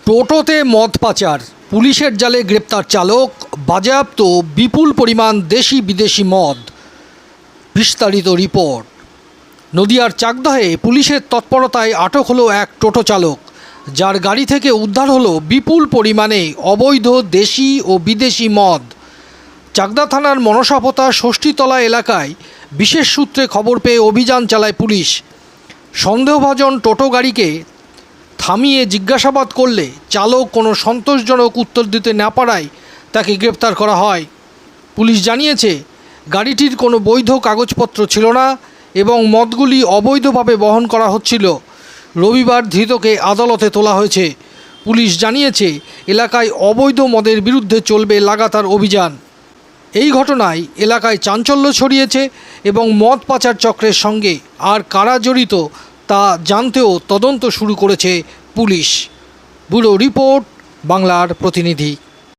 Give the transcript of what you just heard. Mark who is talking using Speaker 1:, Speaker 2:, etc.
Speaker 1: টোটোতে মদ পাচার, পুলিশের জালে গ্রেপ্তার চালক, বাজেয়াপ্ত বিপুল পরিমাণ দেশি বিদেশি মদ। বিস্তারিত রিপোর্ট। নদিয়ার চাকদহে পুলিশের তৎপরতায় আটক হলো এক টোটো চালক, যার গাড়ি থেকে উদ্ধার হলো বিপুল পরিমাণে অবৈধ দেশি ও বিদেশি মদ। চাকদা থানার মনসাপোতা ষষ্ঠীতলা এলাকায় বিশেষ সূত্রে খবর পেয়ে অভিযান চালায় পুলিশ। সন্দেহভাজন টোটো গাড়িকে থামিয়ে জিজ্ঞাসাবাদ করলে চালক কোনো সন্তোষজনক উত্তর দিতে না পারায় তাকে গ্রেপ্তার করা হয়। পুলিশ জানিয়েছে, গাড়িটির কোনো বৈধ কাগজপত্র ছিল না এবং মদগুলি অবৈধভাবে বহন করা হচ্ছিল। রবিবার ধৃতকে আদালতে তোলা হয়েছে। পুলিশ জানিয়েছে, এলাকায় অবৈধ মদের বিরুদ্ধে চলবে লাগাতার অভিযান। এই ঘটনায় এলাকায় চাঞ্চল্য ছড়িয়েছে এবং মদ পাচার চক্রের সঙ্গে আর কারা জড়িত তা জানতেও তদন্ত শুরু করেছে পুলিশ। ব্যুরো রিপোর্ট, বাংলার প্রতিনিধি।